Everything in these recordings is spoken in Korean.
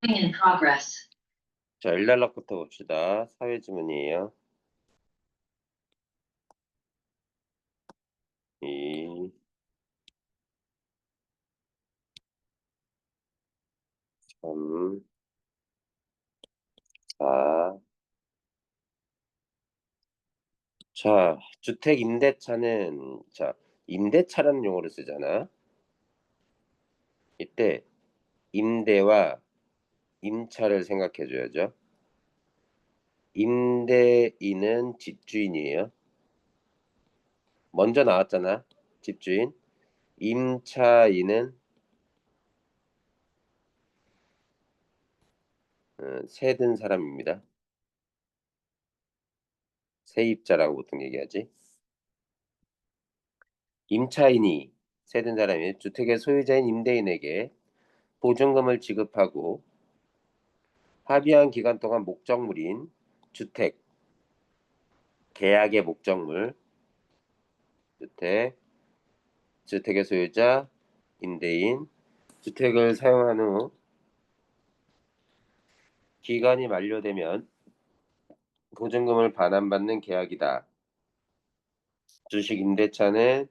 in progress. 자, 1단락부터 봅시다. 사회지문이에요. 2, 3, 4. 자, 주택 임대차는, 자, 임대차라는 용어를 쓰잖아. 이때 임대와 임차를 생각해 줘야죠. 임대인은 집주인이에요. 먼저 나왔잖아. 집주인. 임차인은 세든 사람입니다. 세입자라고 보통 얘기하지. 임차인이 세든 사람이 주택의 소유자인 임대인에게 보증금을 지급하고 합의한 기간 동안 목적물인 주택, 계약의 목적물, 주택의 소유자, 임대인, 주택을 사용한 후 기간이 만료되면 보증금을 반환받는 계약이다. 주식 임대차는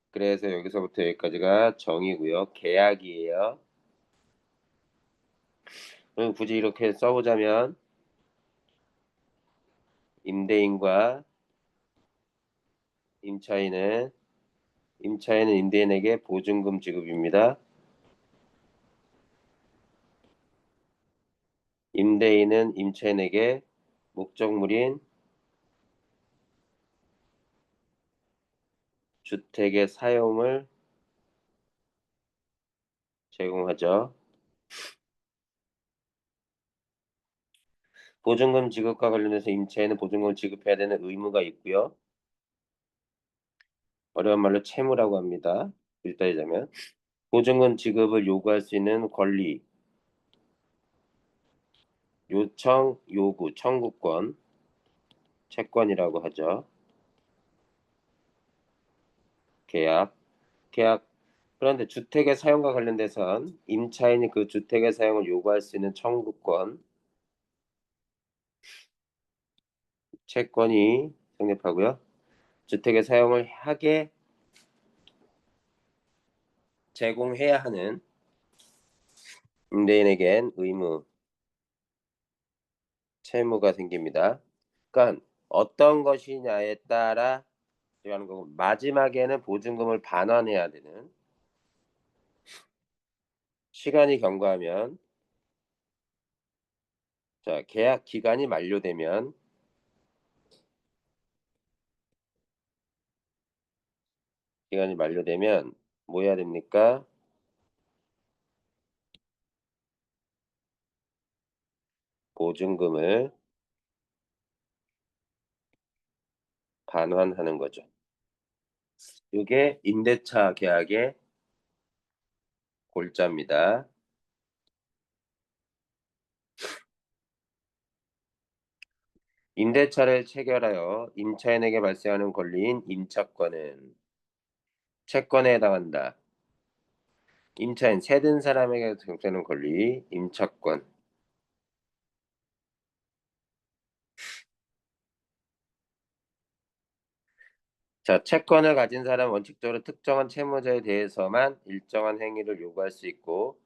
그래서 여기서부터 여기까지가 정의고요. 계약이에요. 그럼 굳이 이렇게 써보자면 임대인과 임차인은 임대인에게 보증금 지급입니다. 임대인은 임차인에게 목적물인 주택의 사용을 제공하죠. 보증금 지급과 관련해서 임차인은 보증금을 지급해야 되는 의무가 있고요. 어려운 말로 채무라고 합니다. 일단이자면 보증금 지급을 요구할 수 있는 권리, 요청, 요구, 청구권, 채권이라고 하죠. 계약. 그런데 주택의 사용과 관련돼선 임차인이 그 주택의 사용을 요구할 수 있는 청구권, 채권이 성립하고요. 주택의 사용을 하게 제공해야 하는 임대인에겐 의무, 채무가 생깁니다. 그러니까 어떤 것이냐에 따라 하는 거고 마지막에는 보증금을 반환해야 되는 시간이 경과하면 자 계약 기간이 만료되면 뭐 해야 됩니까? 보증금을 반환하는 거죠. 이게 임대차 계약의 골자입니다. 임대차를 체결하여 임차인에게 발생하는 권리인 임차권은 채권에 해당한다. 임차인 세든 사람에게 발생하는 권리 임차권. 자, 채권을 가진 사람은 원칙적으로 특정한 채무자에 대해서만 일정한 행위를 요구할 수 있고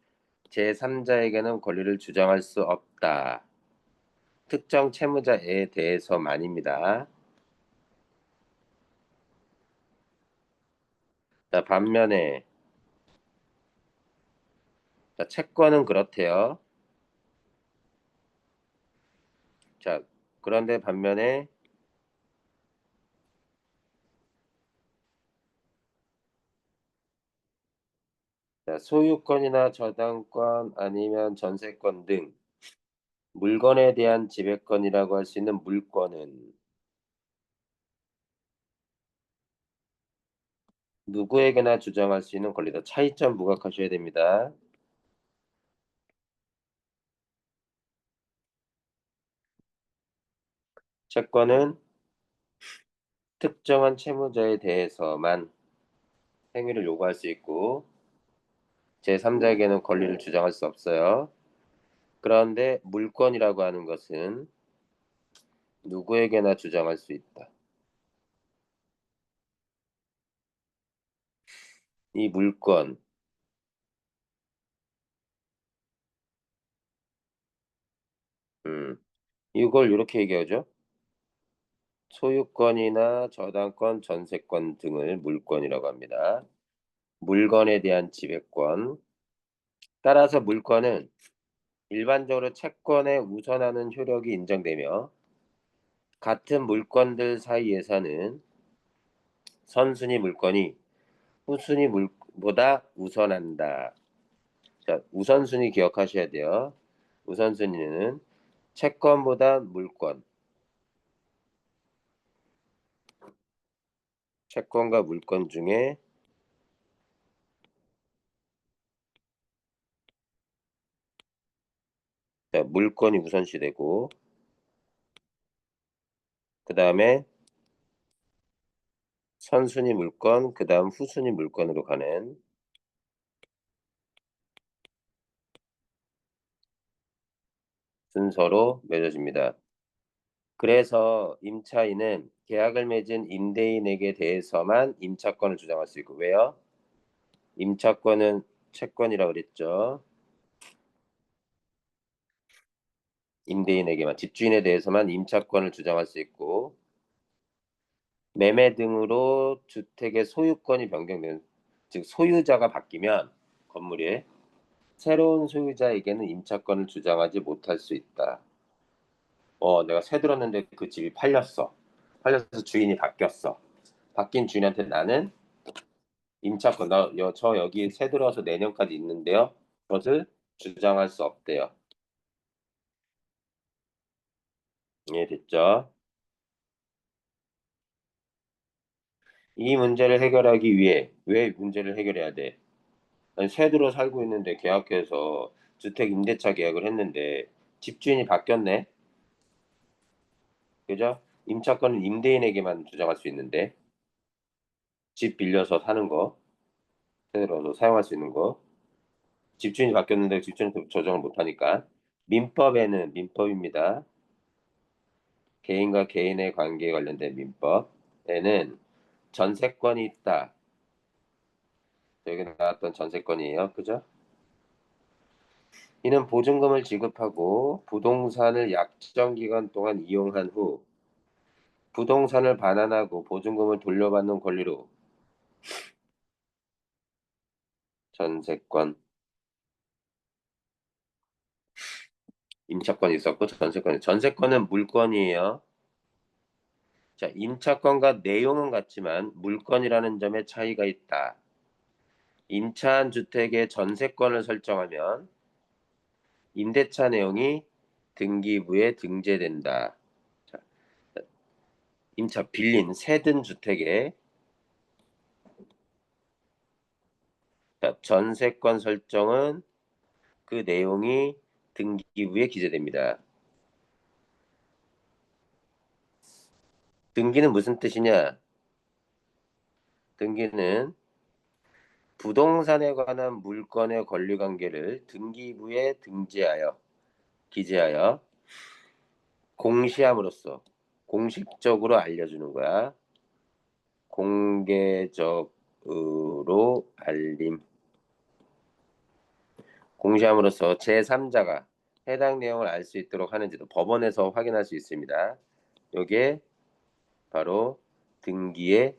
제3자에게는 권리를 주장할 수 없다. 특정 채무자에 대해서만입니다. 자, 반면에 자, 채권은 그렇대요. 자, 그런데 반면에 자, 소유권이나 저당권 아니면 전세권 등 물건에 대한 지배권이라고 할 수 있는 물권은 누구에게나 주장할 수 있는 권리다. 차이점 부각하셔야 됩니다. 채권은 특정한 채무자에 대해서만 행위를 요구할 수 있고 제3자에게는 권리를 주장할 수 없어요. 그런데 물권이라고 하는 것은 누구에게나 주장할 수 있다. 이 물권, 이걸 이렇게 얘기하죠. 소유권이나 저당권, 전세권 등을 물권이라고 합니다. 물건에 대한 지배권. 따라서 물권은 일반적으로 채권에 우선하는 효력이 인정되며 같은 물건들 사이에서는 선순위 물건이 후순위 물보다 우선한다. 자, 우선순위 기억하셔야 돼요. 우선순위는 채권보다 물권, 채권과 물권 중에 자, 물권이 우선시되고 그 다음에 선순위 물권, 그 다음 후순위 물권으로 가는 순서로 맺어집니다. 그래서 임차인은 계약을 맺은 임대인에게 대해서만 임차권을 주장할 수 있고 왜요? 임차권은 채권이라고 그랬죠. 임대인에게만 집주인에 대해서만 임차권을 주장할 수 있고 매매 등으로 주택의 소유권이 변경되는 즉 소유자가 바뀌면 건물에 새로운 소유자에게는 임차권을 주장하지 못할 수 있다. 내가 새 들었는데 그 집이 팔렸어. 팔려서 주인이 바뀌었어. 바뀐 주인한테 나는 임차권, 저 여기 새 들어서 내년까지 있는데요. 그것을 주장할 수 없대요. 이해됐죠? 이 문제를 해결하기 위해 왜 문제를 해결해야 돼? 아니, 새 들어 살고 있는데 계약해서 주택 임대차 계약을 했는데 집주인이 바뀌었네. 그죠? 임차권은 임대인에게만 주장할 수 있는데 집 빌려서 사는 거, 새 들어서 사용할 수 있는 거. 집주인이 바뀌었는데 집주인이 조정을 못하니까 민법입니다. 개인과 개인의 관계에 관련된 민법에는 전세권이 있다. 여기 나왔던 전세권이에요. 그죠? 이는 보증금을 지급하고 부동산을 약정 기간 동안 이용한 후 부동산을 반환하고 보증금을 돌려받는 권리로 전세권, 임차권이 있었고 전세권은 물권이에요. 자, 임차권과 내용은 같지만 물권이라는 점에 차이가 있다. 임차한 주택의 전세권을 설정하면 임대차 내용이 등기부에 등재된다. 자, 임차 빌린 세든 주택의 자, 전세권 설정은 그 내용이 등기부에 기재됩니다. 등기는 무슨 뜻이냐? 등기는 부동산에 관한 물건의 권리관계를 등기부에 등재하여 기재하여 공시함으로써 공식적으로 알려주는 거야. 공개적으로 알림. 공시함으로써 제3자가 해당 내용을 알 수 있도록 하는지도 법원에서 확인할 수 있습니다. 이게 바로 등기의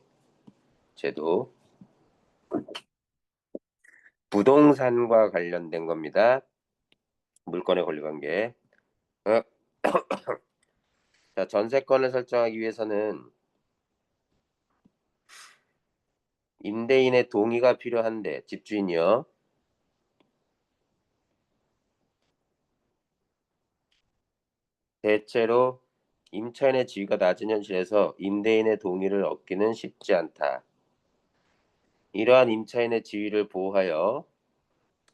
제도. 부동산과 관련된 겁니다. 물건의 권리관계. 어, 자, 전세권을 설정하기 위해서는 임대인의 동의가 필요한데 집주인이요. 대체로 임차인의 지위가 낮은 현실에서 임대인의 동의를 얻기는 쉽지 않다. 이러한 임차인의 지위를 보호하여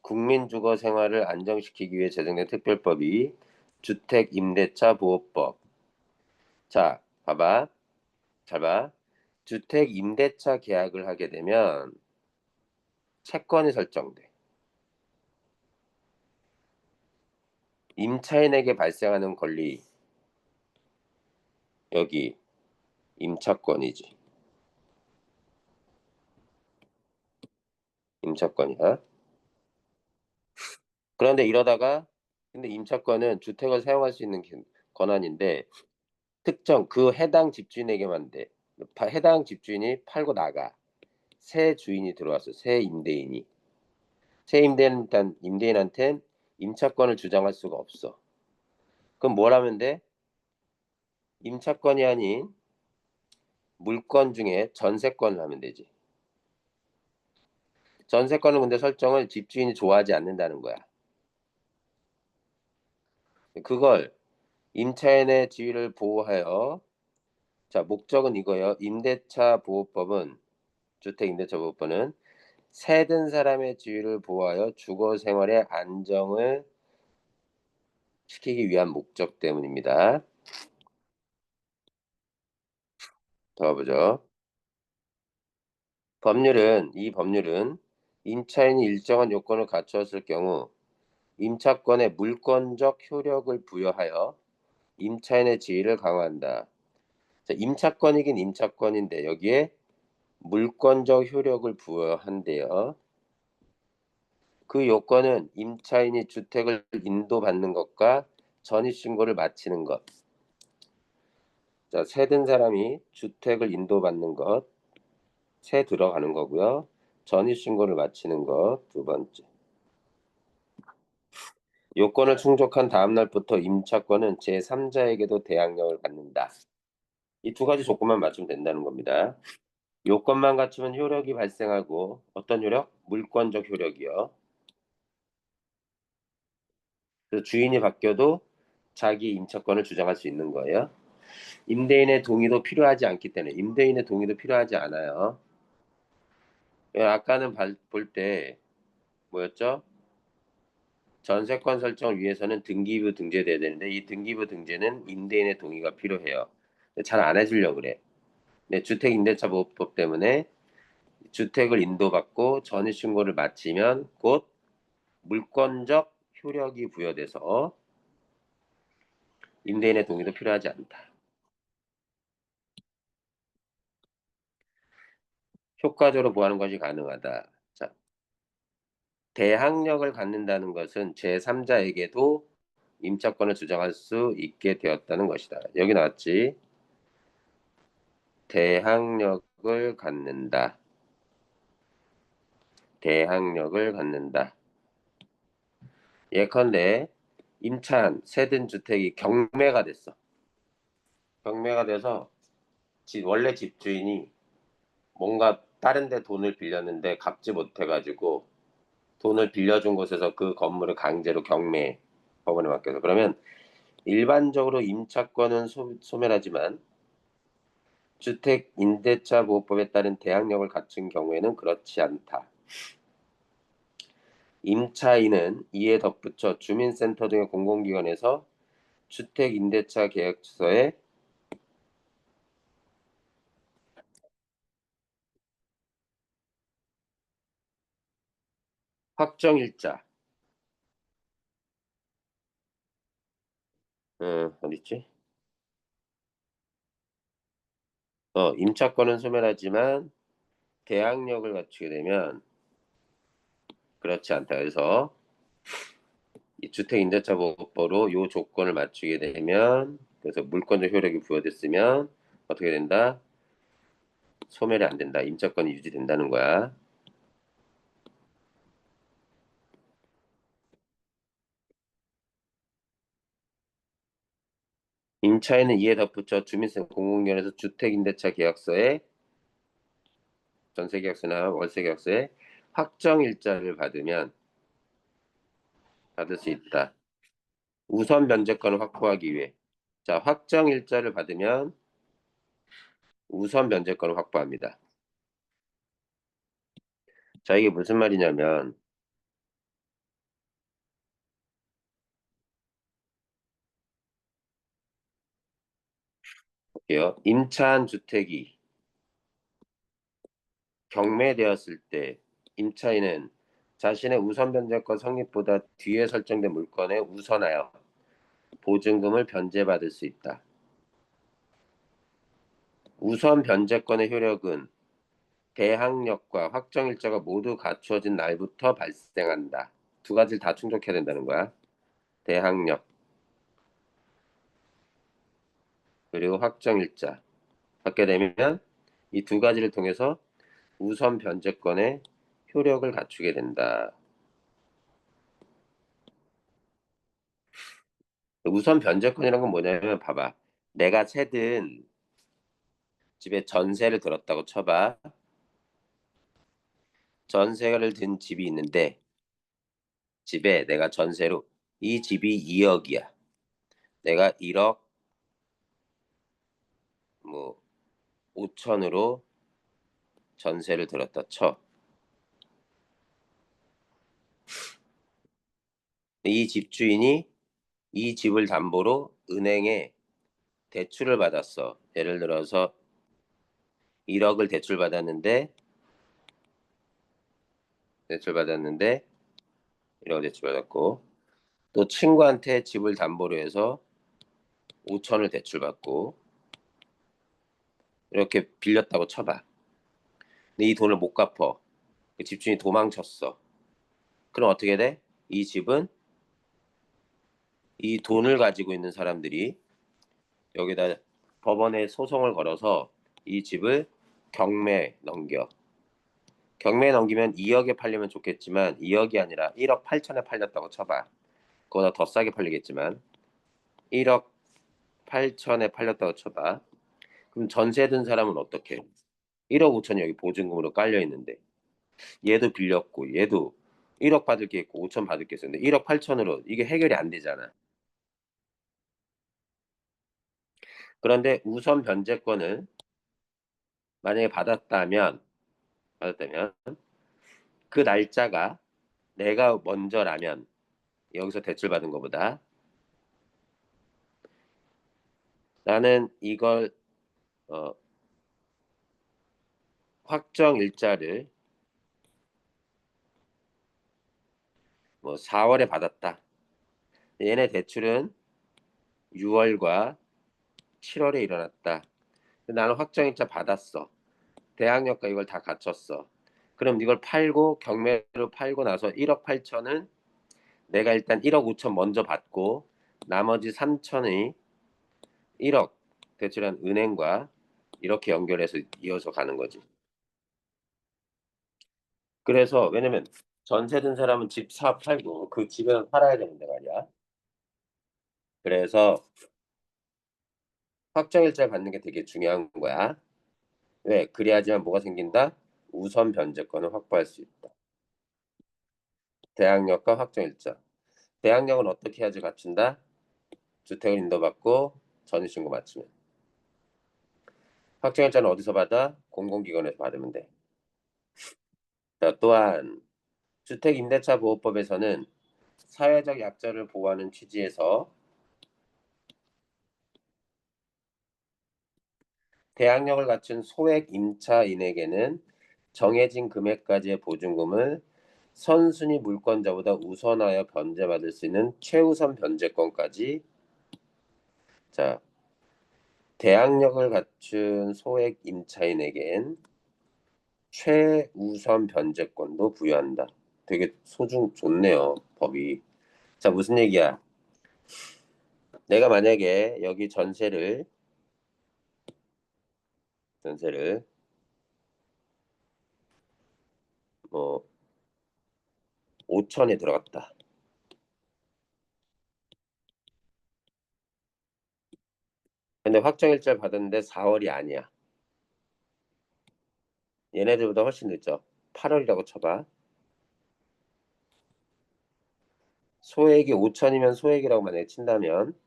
국민주거 생활을 안정시키기 위해 제정된 특별법이 주택임대차보호법. 자, 봐봐. 잘 봐. 주택임대차 계약을 하게 되면 채권이 설정돼. 임차인에게 발생하는 권리, 여기 임차권이지. 임차권이야. 그런데 이러다가 근데 임차권은 주택을 사용할 수 있는 권한인데 특정 그 해당 집주인에게만 돼. 해당 집주인이 팔고 나가. 새 주인이 들어왔어. 새 임대인이. 새 임대인한텐 임차권을 주장할 수가 없어. 그럼 뭘 하면 돼? 임차권이 아닌 물권 중에 전세권을 하면 되지. 전세권은 근데 설정을 집주인이 좋아하지 않는다는 거야. 그걸 임차인의 지위를 보호하여 자 목적은 이거예요. 임대차 보호법은 주택임대차 보호법은 세든 사람의 지위를 보호하여 주거 생활의 안정을 시키기 위한 목적 때문입니다. 더 보죠. 이 법률은 임차인이 일정한 요건을 갖추었을 경우 임차권에 물권적 효력을 부여하여 임차인의 지위를 강화한다. 자, 임차권이긴 임차권인데 여기에 물권적 효력을 부여한대요. 그 요건은 임차인이 주택을 인도받는 것과 전입신고를 마치는 것. 자, 세든 사람이 주택을 인도받는 것, 세 들어가는 거고요. 전입신고를 마치는 것, 두 번째. 요건을 충족한 다음 날부터 임차권은 제3자에게도 대항력을 갖는다. 이 두 가지 조건만 맞추면 된다는 겁니다. 요건만 갖추면 효력이 발생하고 어떤 효력? 물권적 효력이요. 그래서 주인이 바뀌어도 자기 임차권을 주장할 수 있는 거예요. 임대인의 동의도 필요하지 않기 때문에 임대인의 동의도 필요하지 않아요. 아까는 볼 때 뭐였죠? 전세권 설정을 위해서는 등기부 등재돼야 되는데 이 등기부 등재는 임대인의 동의가 필요해요. 잘 안 해주려고 그래. 근데 주택임대차보호법 때문에 주택을 인도받고 전입신고를 마치면 곧 물권적 효력이 부여돼서 임대인의 동의도 필요하지 않다. 효과적으로 보하는 것이 가능하다. 자, 대항력을 갖는다는 것은 제3자에게도 임차권을 주장할 수 있게 되었다는 것이다. 여기 나왔지. 대항력을 갖는다. 대항력을 갖는다. 예컨대 임차한 세든 주택이 경매가 됐어. 경매가 돼서 원래 집주인이 뭔가 다른 데 돈을 빌렸는데 갚지 못해가지고 돈을 빌려준 곳에서 그 건물을 강제로 경매 법원에 맡겨서 그러면 일반적으로 임차권은 소멸하지만 주택임대차보호법에 따른 대항력을 갖춘 경우에는 그렇지 않다. 임차인은 이에 덧붙여 주민센터 등의 공공기관에서 주택임대차 계약서에 확정일자 어딨지? 임차권은 소멸하지만 대항력을 갖추게 되면 그렇지 않다. 그래서 이 주택임대차보호법으로 이 조건을 맞추게 되면 그래서 물권적 효력이 부여됐으면 어떻게 된다? 소멸이 안 된다. 임차권이 유지된다는 거야. 임차인은 이에 덧붙여 주민센터 공공기관에서 주택임대차 계약서에 전세계약서나 월세계약서에 확정일자를 받을 수 있다. 우선 변제권을 확보하기 위해. 자, 확정일자를 받으면 우선 변제권을 확보합니다. 자, 이게 무슨 말이냐면 볼게요. 임차한 주택이 경매되었을 때 임차인은 자신의 우선 변제권 성립보다 뒤에 설정된 물건에 우선하여 보증금을 변제받을 수 있다. 우선 변제권의 효력은 대항력과 확정일자가 모두 갖추어진 날부터 발생한다. 두 가지를 다 충족해야 된다는 거야. 대항력 그리고 확정일자 받게 되면 이 두 가지를 통해서 우선 변제권의 효력을 갖추게 된다. 우선 변제권이란 건 뭐냐면 봐봐. 내가 세든 집에 전세를 들었다고 쳐봐. 전세를 든 집이 있는데 집에 내가 전세로 이 집이 2억이야. 내가 1억 뭐 5천으로 전세를 들었다 쳐. 이 집주인이 이 집을 담보로 은행에 대출을 받았어. 예를 들어서 1억을 대출받았는데 1억 대출받았고 또 친구한테 집을 담보로 해서 5천을 대출받고 이렇게 빌렸다고 쳐봐. 근데 이 돈을 못 갚어. 그 집주인이 도망쳤어. 그럼 어떻게 돼? 이 집은 이 돈을 가지고 있는 사람들이 여기다 법원에 소송을 걸어서 이 집을 경매에 넘겨. 경매에 넘기면 2억에 팔리면 좋겠지만 2억이 아니라 1억 8천에 팔렸다고 쳐봐. 그거보다 더 싸게 팔리겠지만 1억 8천에 팔렸다고 쳐봐. 그럼 전세 든 사람은 어떻게? 1억 5천이 여기 보증금으로 깔려 있는데 얘도 빌렸고 얘도 1억 받을 게 있고 5천 받을 게 있었는데 1억 8천으로 이게 해결이 안 되잖아. 그런데 우선 변제권을 만약에 받았다면 그 날짜가 내가 먼저라면 여기서 대출받은 것보다 나는 이걸 어, 확정 일자를 뭐 4월에 받았다. 얘네 대출은 6월과 7월에 일어났다. 나는 확정 일자 받았어. 대항력과 이걸 다 갖췄어. 그럼 이걸 팔고 경매로 팔고 나서 1억 8천은 내가 일단 1억 5천 먼저 받고 나머지 3천이 1억 대출한 은행과 이렇게 연결해서 이어서 가는 거지. 그래서 왜냐면 전세 든 사람은 집 사 팔고 그 집을 팔아야 되는데 말이야. 그래서 확정일자 받는 게 되게 중요한 거야. 왜? 그래야지만 뭐가 생긴다? 우선 변제권을 확보할 수 있다. 대항력과 확정일자. 대항력은 어떻게 해야지 갖춘다? 주택을 인도받고 전입신고 마치면. 확정일자는 어디서 받아? 공공기관에서 받으면 돼. 자, 또한 주택임대차보호법에서는 사회적 약자를 보호하는 취지에서 대항력을 갖춘 소액 임차인에게는 정해진 금액까지의 보증금을 선순위 물권자보다 우선하여 변제받을 수 있는 최우선 변제권까지. 자, 대항력을 갖춘 소액 임차인에겐 최우선 변제권도 부여한다. 되게 소중 좋네요, 법이. 자, 무슨 얘기야? 내가 만약에 여기 전세를 뭐 5천에 들어갔다. 근데 확정일자를 받았는데 4월이 아니야. 얘네들보다 훨씬 늦죠. 8월이라고 쳐봐. 소액이 5천이면 소액이라고 만약에 친다면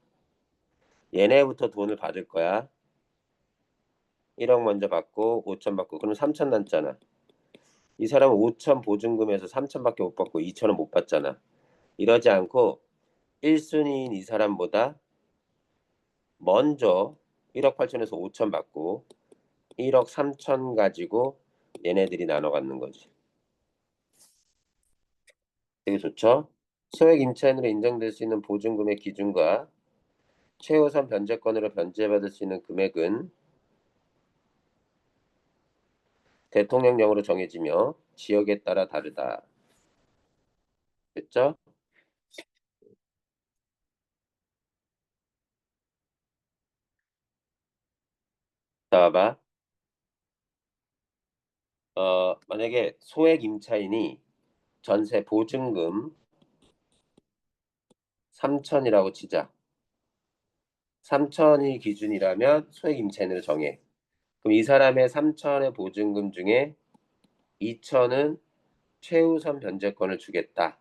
얘네부터 돈을 받을 거야. 1억 먼저 받고 5천 받고 그럼 3천 남잖아. 이 사람은 5천 보증금에서 3천밖에 못 받고 2천은 못 받잖아. 이러지 않고 1순위인 이 사람보다 먼저 1억 8천에서 5천 받고 1억 3천 가지고 얘네들이 나눠 갖는 거지. 되게 좋죠? 소액 임차인으로 인정될 수 있는 보증금의 기준과 최우선 변제권으로 변제받을 수 있는 금액은 대통령령으로 정해지며 지역에 따라 다르다. 됐죠? 자, 봐봐. 만약에 소액 임차인이 전세 보증금 3천이라고 치자. 3천이 기준이라면 소액 임차인으로 정해. 그럼 이 사람의 3천의 보증금 중에 2천은 최우선 변제권을 주겠다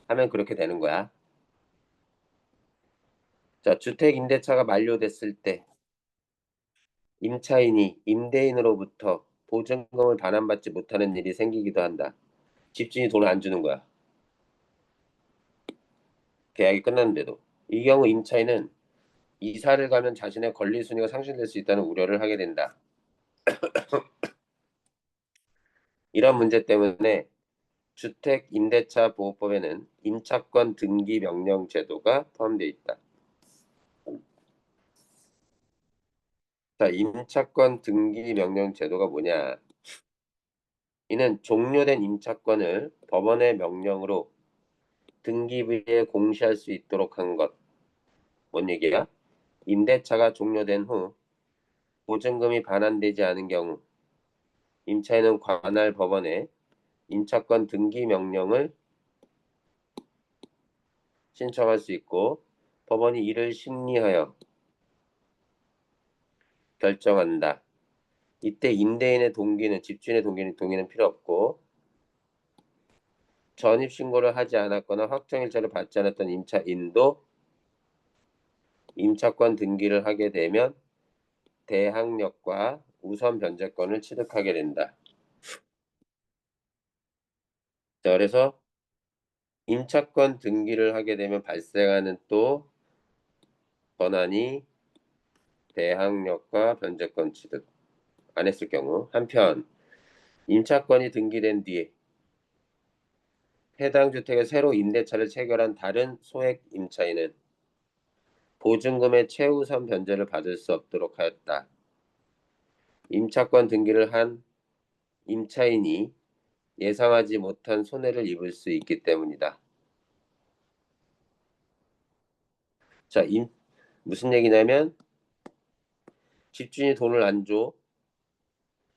하면 그렇게 되는 거야. 자, 주택 임대차가 만료됐을 때 임차인이 임대인으로부터 보증금을 반환받지 못하는 일이 생기기도 한다. 집주인이 돈을 안 주는 거야. 계약이 끝났는데도. 이 경우 임차인은 이사를 가면 자신의 권리 순위가 상실될 수 있다는 우려를 하게 된다. 이런 문제 때문에 주택 임대차 보호법에는 임차권 등기 명령 제도가 포함되어 있다. 자, 임차권 등기 명령 제도가 뭐냐? 이는 종료된 임차권을 법원의 명령으로 등기부에 공시할 수 있도록 한 것. 뭔 얘기야? 임대차가 종료된 후 보증금이 반환되지 않은 경우 임차인은 관할 법원에 임차권 등기 명령을 신청할 수 있고 법원이 이를 심리하여 결정한다. 이때 임대인의 동기는 집주인의 동기는 필요 없고 전입신고를 하지 않았거나 확정일자를 받지 않았던 임차인도 임차권 등기를 하게 되면 대항력과 우선 변제권을 취득하게 된다. 자, 그래서 임차권 등기를 하게 되면 발생하는 또 권한이 대항력과 변제권 취득 안 했을 경우 한편 임차권이 등기된 뒤에 해당 주택에 새로 임대차를 체결한 다른 소액 임차인은 보증금의 최우선 변제를 받을 수 없도록 하였다. 임차권 등기를 한 임차인이 예상하지 못한 손해를 입을 수 있기 때문이다. 자, 무슨 얘기냐면 집주인이 돈을 안 줘.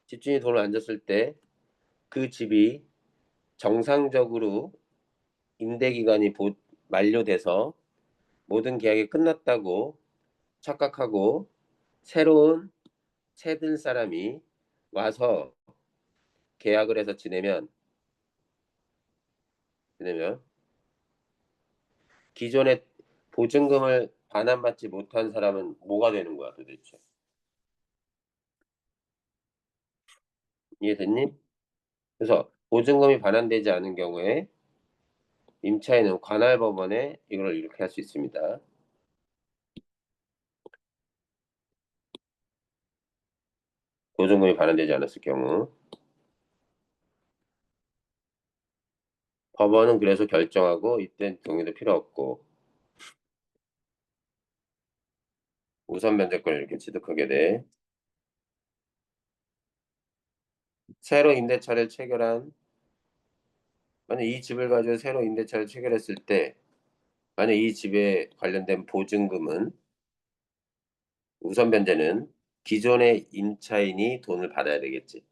집주인이 돈을 안 줬을 때 그 집이 정상적으로 임대 기간이 만료돼서 모든 계약이 끝났다고 착각하고 새로운 채들 사람이 와서 계약을 해서 지내면 기존에 보증금을 반환받지 못한 사람은 뭐가 되는 거야 도대체? 이해됐니? 그래서 보증금이 반환되지 않은 경우에 임차인은 관할 법원에 이걸 이렇게 할 수 있습니다. 보증금이 반환되지 않았을 경우 법원은 그래서 결정하고 이때 동의도 필요 없고 우선 면제권을 이렇게 취득하게 돼. 새로 임대차를 체결한 만약 이 집을 가지고 새로 임대차를 체결했을 때 만약 이 집에 관련된 보증금은 우선 변제는 기존의 임차인이 돈을 받아야 되겠지.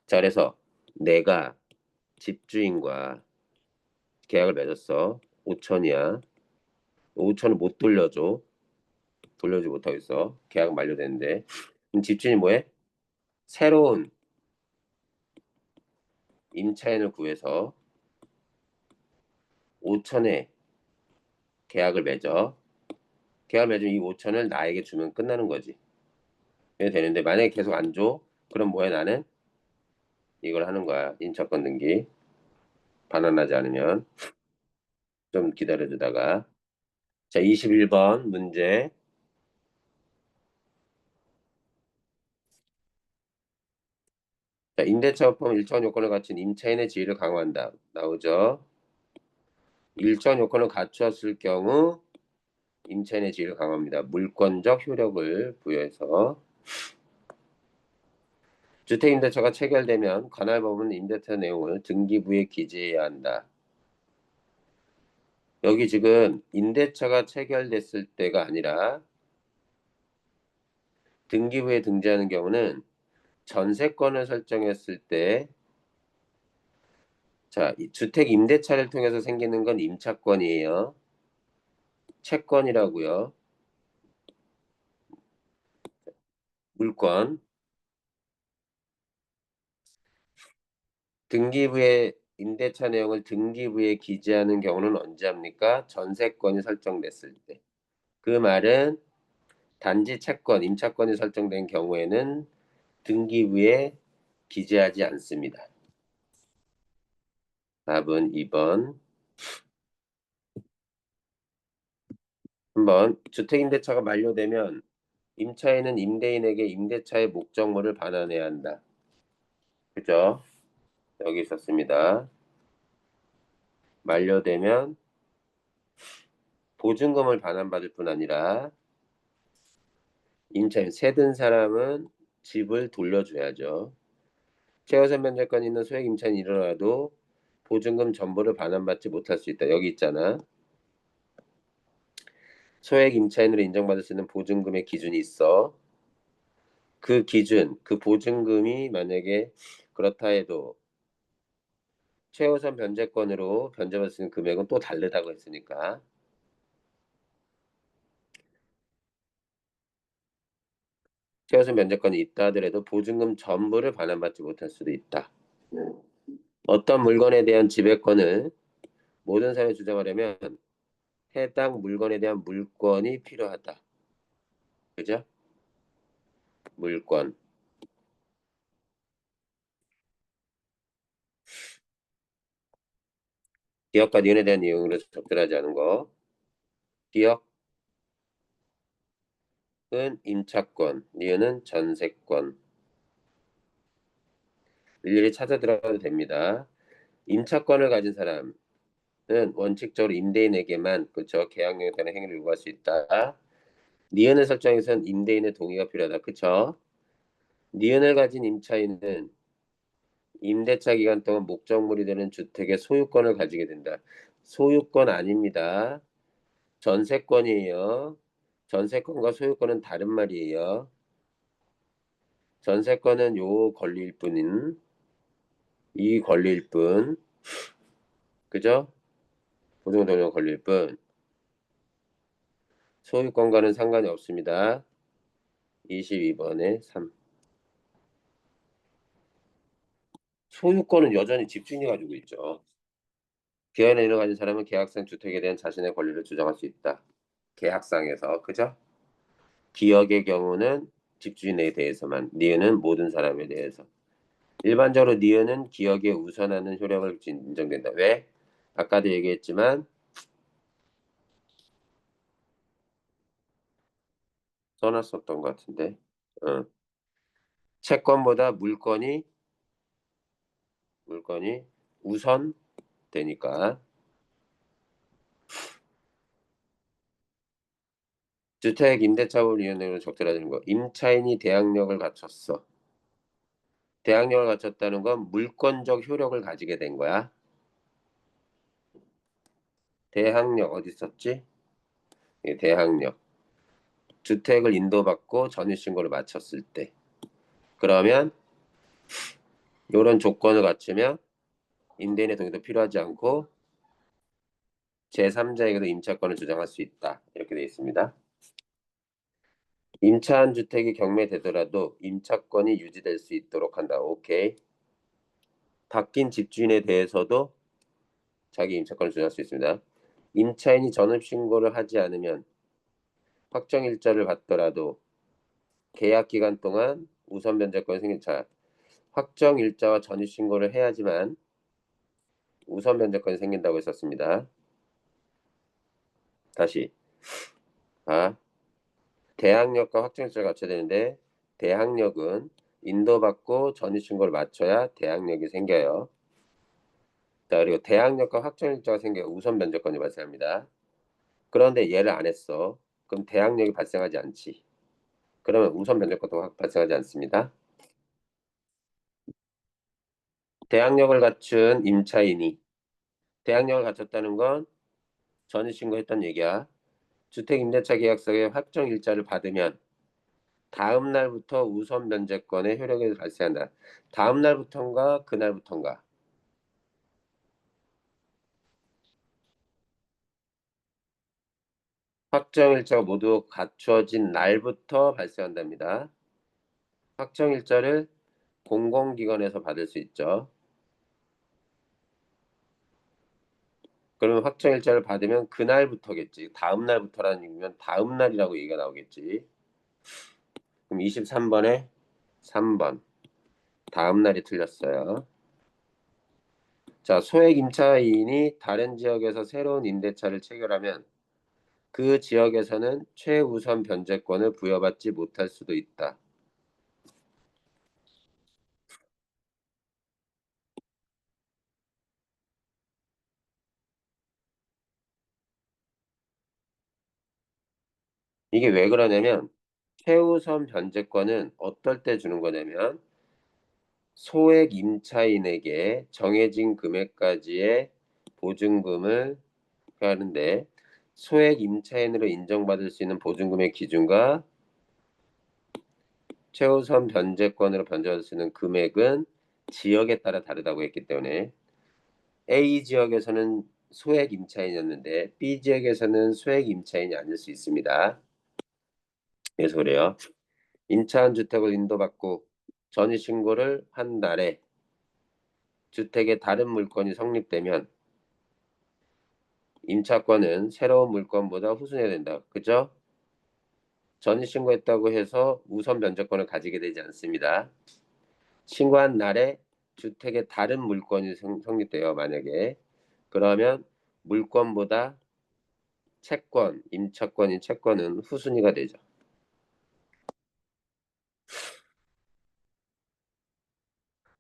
자, 그래서 내가 집주인과 계약을 맺었어. 5천이야. 5천을 못 돌려줘. 돌려주지 못하고 있어. 계약 만료됐는데. 그럼 집주인이 뭐해? 새로운 임차인을 구해서 5천에 계약을 맺어. 계약을 맺으면 이 5천을 나에게 주면 끝나는 거지. 그게 되는데 만약에 계속 안 줘? 그럼 뭐해 나는? 이걸 하는 거야. 임차권 등기. 반환하지 않으면 좀 기다려주다가. 자, 21번 문제. 자, 임대차법 일정 요건을 갖춘 임차인의 지위를 강화한다. 나오죠? 일정 요건을 갖추었을 경우 임차인의 지위를 강화합니다. 물권적 효력을 부여해서 주택임대차가 체결되면 관할 법은 임대차 내용을 등기부에 기재해야 한다. 여기 지금 임대차가 체결됐을 때가 아니라 등기부에 등재하는 경우는 전세권을 설정했을 때, 자, 이 주택 임대차를 통해서 생기는 건 임차권이에요. 채권이라고요. 물권. 등기부에 임대차 내용을 등기부에 기재하는 경우는 언제 합니까? 전세권이 설정됐을 때. 그 말은 단지 채권, 임차권이 설정된 경우에는 등기부에 기재하지 않습니다. 답은 2번. 한번 주택임대차가 만료되면 임차인은 임대인에게 임대차의 목적물을 반환해야 한다. 그죠? 여기 있었습니다. 만료되면 보증금을 반환받을 뿐 아니라 임차인 세든 사람은 집을 돌려줘야죠. 최우선 면제권이 있는 소액 임차인이 일어나도 보증금 전부를 반환받지 못할 수 있다. 여기 있잖아. 소액 임차인으로 인정받을 수 있는 보증금의 기준이 있어. 그 기준, 그 보증금이 만약에 그렇다 해도 최우선 변제권으로 변제받을 수 있는 금액은 또 다르다고 했으니까 최우선 변제권이 있다 하더라도 보증금 전부를 반환받지 못할 수도 있다. 어떤 물건에 대한 지배권을 모든 사람이 주장하려면 해당 물건에 대한 물권이 필요하다. 그죠? 물권. 기업과 니은에 대한 내용으로 적절하지 않은 거. 기업은 임차권, 니은은 전세권. 일일이 찾아 들어가도 됩니다. 임차권을 가진 사람은 원칙적으로 임대인에게만 그쵸 계약령에 따른 행위를 요구할 수 있다. 니은을 설정해서는 임대인의 동의가 필요하다. 그쵸? 니은을 가진 임차인은 임대차 기간 동안 목적물이 되는 주택의 소유권을 가지게 된다. 소유권 아닙니다. 전세권이에요. 전세권과 소유권은 다른 말이에요. 전세권은 요 권리일 뿐인 이 권리일 뿐. 그죠? 보증금 돌려 권리일 뿐. 소유권과는 상관이 없습니다. 22번에 3. 소유권은 여전히 집주인이 가지고 있죠. 기한에 이르 가진 사람은 계약상 주택에 대한 자신의 권리를 주장할 수 있다. 계약상에서 그죠? 기역의 경우는 집주인에 대해서만, 니은은 모든 사람에 대해서. 일반적으로 니은은 기역에 우선하는 효력을 인정된다. 왜? 아까도 얘기했지만 써놨었던 것 같은데. 어. 채권보다 물건이 우선 되니까. 주택 임대차법위원회로 적절하다는 거. 임차인이 대항력을 갖췄어. 대항력을 갖췄다는 건 물권적 효력을 가지게 된 거야. 대항력 어디 있었지? 예, 대항력. 주택을 인도받고 전입신고를 마쳤을 때. 그러면 이런 조건을 갖추면 임대인의 동의도 필요하지 않고 제3자에게도 임차권을 주장할 수 있다. 이렇게 되어 있습니다. 임차한 주택이 경매되더라도 임차권이 유지될 수 있도록 한다. 오케이. 바뀐 집주인에 대해서도 자기 임차권을 주장할 수 있습니다. 임차인이 전입신고를 하지 않으면 확정일자를 받더라도 계약기간 동안 우선 변제권이 생긴 차 확정일자와 전입신고를 해야지만 우선 변제권이 생긴다고 했었습니다. 다시 대항력과 확정일자가 갖춰야 되는데 대항력은 인도받고 전입신고를 마쳐야 대항력이 생겨요. 자, 그리고 대항력과 확정일자가 생겨 우선 변제권이 발생합니다. 그런데 얘를 안 했어. 그럼 대항력이 발생하지 않지. 그러면 우선 변제권도 발생하지 않습니다. 대항력을 갖춘 임차인이 대항력을 갖췄다는 건 전에 신고했던 얘기야. 주택임대차 계약서의 확정 일자를 받으면 다음 날부터 우선 변제권의 효력이 발생한다. 다음 날부터인가 그날부터인가? 확정 일자가 모두 갖춰진 날부터 발생한답니다. 확정 일자를 공공기관에서 받을 수 있죠. 그러면 확정 일자를 받으면 그날부터겠지. 다음 날부터라는 얘기면 다음 날이라고 얘기가 나오겠지. 그럼 23번에 3번. 다음 날이 틀렸어요. 자, 소액 임차인이 다른 지역에서 새로운 임대차를 체결하면 그 지역에서는 최우선 변제권을 부여받지 못할 수도 있다. 이게 왜 그러냐면 최우선 변제권은 어떨 때 주는 거냐면 소액 임차인에게 정해진 금액까지의 보증금을 하는데 소액 임차인으로 인정받을 수 있는 보증금의 기준과 최우선 변제권으로 변제받을 수 있는 금액은 지역에 따라 다르다고 했기 때문에 A 지역에서는 소액 임차인이었는데 B 지역에서는 소액 임차인이 아닐 수 있습니다. 그래서 그래요. 임차한 주택을 인도받고 전입신고를 한 날에 주택의 다른 물건이 성립되면 임차권은 새로운 물건보다 후순위가 된다. 그죠? 전입신고했다고 해서 우선 변제권을 가지게 되지 않습니다. 신고한 날에 주택의 다른 물건이 성립돼요. 만약에 그러면 물건보다 채권, 임차권인 채권은 후순위가 되죠.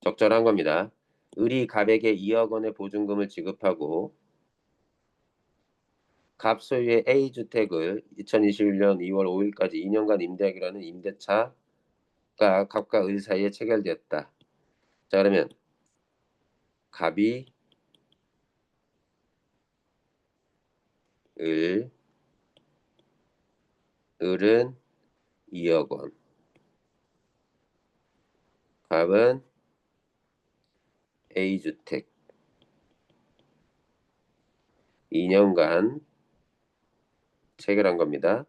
적절한 겁니다. 을이 갑에게 2억 원의 보증금을 지급하고 갑 소유의 A주택을 2021년 2월 5일까지 2년간 임대하기로 하는 임대차가 갑과 을 사이에 체결되었다. 자, 그러면 갑이 을, 을은 2억 원, 갑은 A주택 2년간 체결한 겁니다.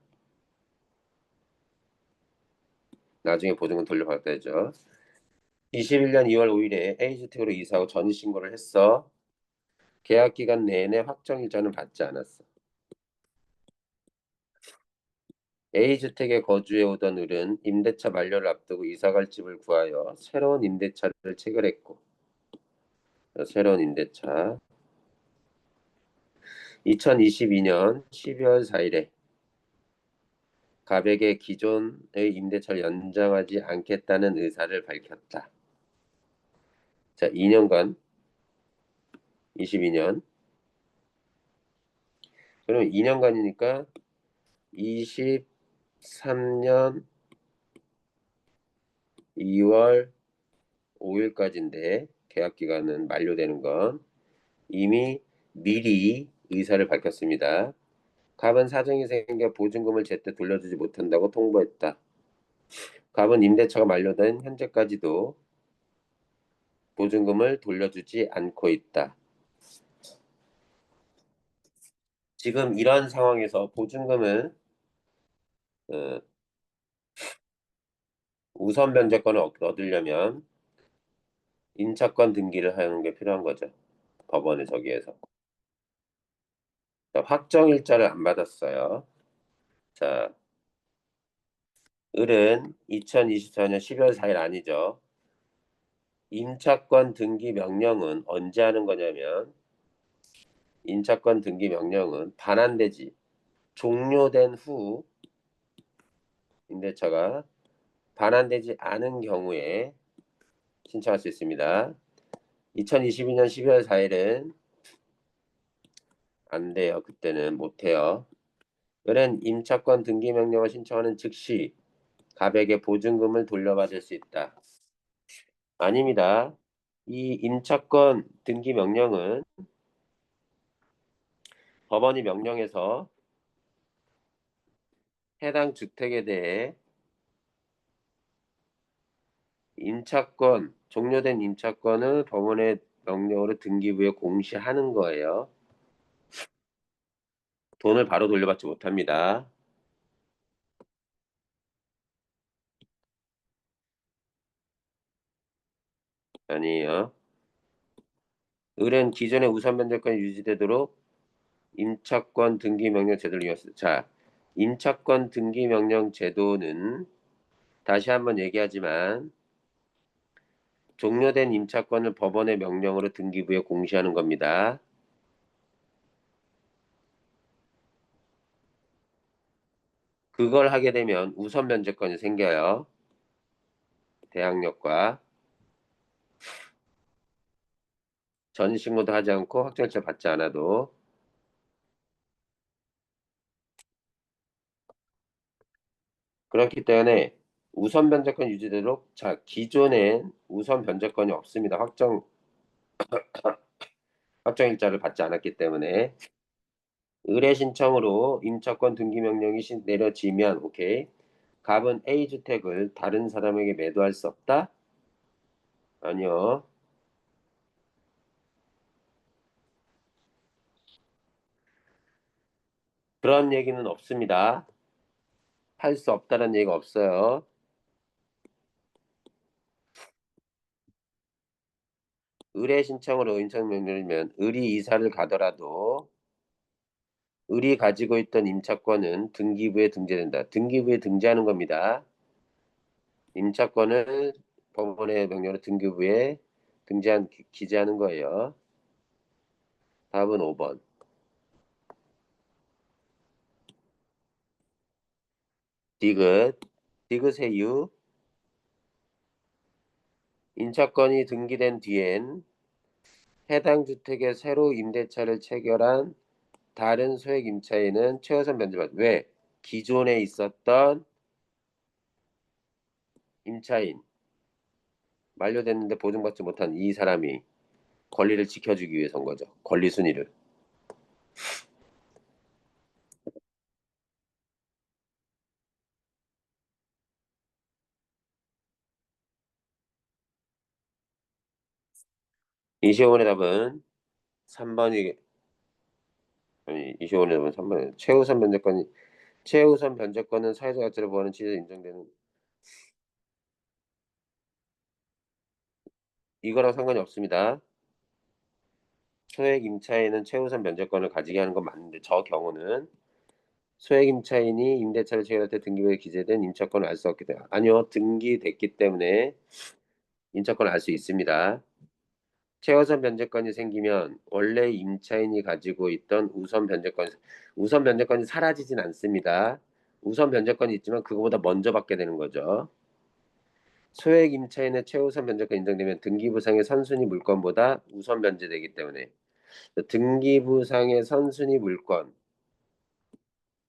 나중에 보증금 돌려받아야죠. 21년 2월 5일에 A주택으로 이사하고 전입신고를 했어. 계약기간 내내 확정일자는 받지 않았어. A주택에 거주해 오던 을은 임대차 만료를 앞두고 이사갈 집을 구하여 새로운 임대차를 체결했고 새로운 임대차 2022년 12월 4일에 갑에게 기존의 임대차를 연장하지 않겠다는 의사를 밝혔다. 자, 2년간 22년 그럼 2년간이니까 23년 2월 5일까지인데 계약 기간은 만료되는 건 이미 미리 의사를 밝혔습니다. 갑은 사정이 생겨 보증금을 제때 돌려주지 못한다고 통보했다. 갑은 임대차가 만료된 현재까지도 보증금을 돌려주지 않고 있다. 지금 이런 상황에서 보증금을 어, 우선 변제권을 얻으려면 임차권 등기를 하는 게 필요한 거죠. 법원에 저기에서. 자, 확정 일자를 안 받았어요. 자, 을은 2024년 12월 4일 아니죠. 임차권 등기 명령은 언제 하는 거냐면 임차권 등기 명령은 반환되지 종료된 후 임대차가 반환되지 않은 경우에 신청할 수 있습니다. 2022년 12월 4일은 안 돼요. 그때는 못 해요. 을은 임차권 등기 명령을 신청하는 즉시 갑에게 보증금을 돌려받을 수 있다. 아닙니다. 이 임차권 등기 명령은 법원이 명령해서 해당 주택에 대해 임차권, 종료된 임차권을 법원의 명령으로 등기부에 공시하는 거예요. 돈을 바로 돌려받지 못합니다. 아니에요. 을은 기존의 우선 변제권이 유지되도록 임차권 등기 명령 제도를 이용했습니다. 자, 임차권 등기 명령 제도는 다시 한번 얘기하지만 종료된 임차권을 법원의 명령으로 등기부에 공시하는 겁니다. 그걸 하게 되면 우선 변제권이 생겨요. 대항력과 전신신고도 하지 않고 확정일자 받지 않아도. 그렇기 때문에 우선 변제권 유지되도록, 자, 기존엔 우선 변제권이 없습니다. 확정일자를 받지 않았기 때문에 의뢰 신청으로 임차권 등기 명령이 내려지면 오케이. 갑은 A 주택을 다른 사람에게 매도할 수 없다? 아니요. 그런 얘기는 없습니다. 할 수 없다는 얘기가 없어요. 의뢰 신청으로 임차권 명령이면 을이 이사를 가더라도 을이 가지고 있던 임차권은 등기부에 등재된다. 등기부에 등재하는 겁니다. 임차권을 법원의 명령으로 등기부에 기재하는 거예요. 답은 5번. 디귿의 임차권이 등기된 뒤엔 해당 주택에 새로 임대차를 체결한 다른 소액 임차인은 최우선 변제받. 왜? 기존에 있었던 임차인, 만료됐는데 보증받지 못한 이 사람이 권리를 지켜주기 위해서인 거죠. 권리 순위를. 이시원의 답은 3번이, 아니, 이시원의 답은 3번이에요. 최우선 변제권은 사회적 가치를 보호하는 취지로 인정되는, 이거랑 상관이 없습니다. 소액 임차인은 최우선 변제권을 가지게 하는 건 맞는데, 저 경우는 소액 임차인이 임대차를 체결할 때 등기부에 기재된 임차권을 알 수 없게 돼요. 아니요, 등기됐기 때문에 임차권을 알 수 있습니다. 최우선 변제권이 생기면 원래 임차인이 가지고 있던 우선 변제권이 사라지진 않습니다. 우선 변제권이 있지만 그거보다 먼저 받게 되는 거죠. 소액 임차인의 최우선 변제권 인정되면 등기부상의 선순위 물건보다 우선 변제되기 때문에 등기부상의 선순위 물건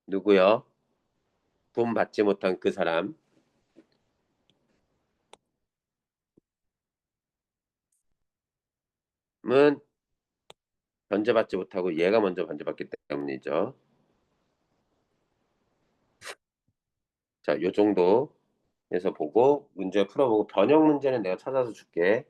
누구요? 돈 받지 못한 그 사람은 변제받지 못하고 얘가 먼저 변제받기 때문이죠. 자, 요 정도에서 보고 문제 풀어보고, 변형 문제는 내가 찾아서 줄게.